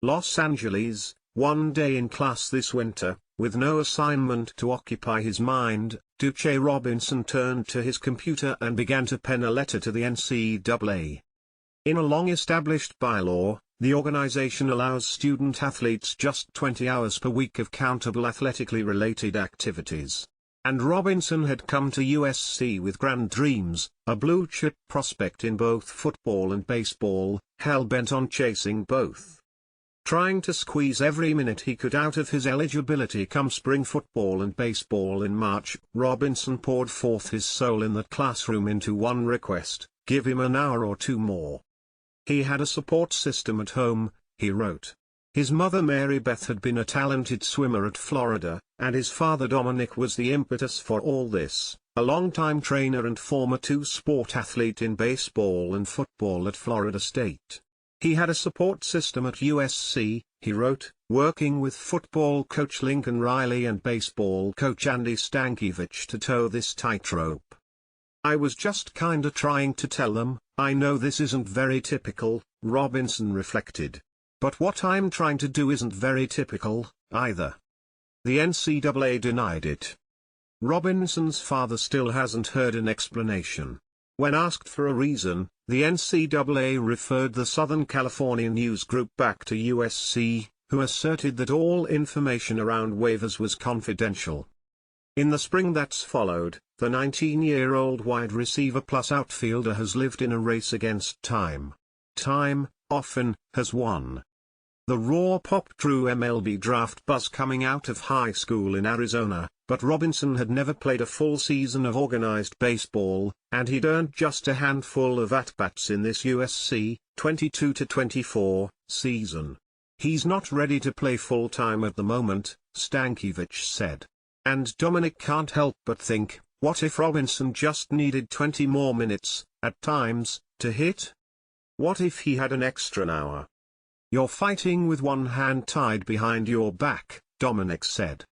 Los Angeles, one day in class this winter, with no assignment to occupy his mind, Duce Robinson turned to his computer and began to pen a letter to the NCAA. In a long-established bylaw, the organization allows student-athletes just 20 hours per week of countable athletically related activities. And Robinson had come to USC with grand dreams, a blue-chip prospect in both football and baseball, hell-bent on chasing both. Trying to squeeze every minute he could out of his eligibility come spring football and baseball in March, Robinson poured forth his soul in that classroom into one request: give him an hour or two more. He had a support system at home, he wrote. His mother Mary Beth had been a talented swimmer at Florida, and his father Dominic was the impetus for all this, a longtime trainer and former two-sport athlete in baseball and football at Florida State. He had a support system at USC, he wrote, working with football coach Lincoln Riley and baseball coach Andy Stankiewicz to tow this tightrope. I was just kinda trying to tell them, I know this isn't very typical, Robinson reflected. But what I'm trying to do isn't very typical, either. The NCAA denied it. Robinson's father still hasn't heard an explanation. When asked for a reason, the NCAA referred the Southern California News Group back to USC, who asserted that all information around waivers was confidential. In the spring that's followed, the 19-year-old wide receiver plus outfielder has lived in a race against time. Time, often, has won. The raw pop drew MLB draft buzz coming out of high school in Arizona, but Robinson had never played a full season of organized baseball, and he'd earned just a handful of at-bats in this USC 22-24 season. He's not ready to play full-time at the moment, Stankiewicz said. And Dominic can't help but think, what if Robinson just needed 20 more minutes, at times, to hit? What if he had an extra hour? You're fighting with one hand tied behind your back, Dominic said.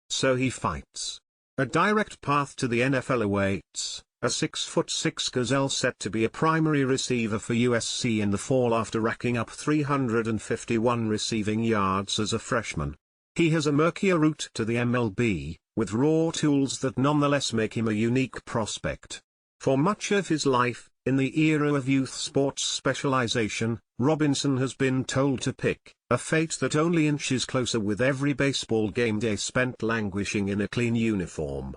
So he fights. A direct path to the NFL awaits, a 6'6" gazelle set to be a primary receiver for USC in the fall after racking up 351 receiving yards as a freshman. He has a murkier route to the MLB, with raw tools that nonetheless make him a unique prospect. For much of his life, in the era of youth sports specialization, Robinson has been told to pick, a fate that only inches closer with every baseball game day spent languishing in a clean uniform.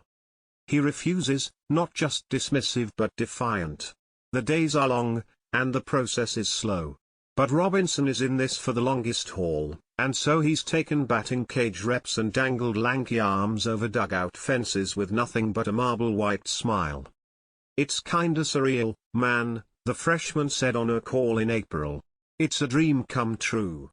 He refuses, not just dismissive but defiant. The days are long, and the process is slow. But Robinson is in this for the longest haul, and so he's taken batting cage reps and dangled lanky arms over dugout fences with nothing but a marble-white smile. It's kinda surreal, man, the freshman said on a call in April. It's a dream come true.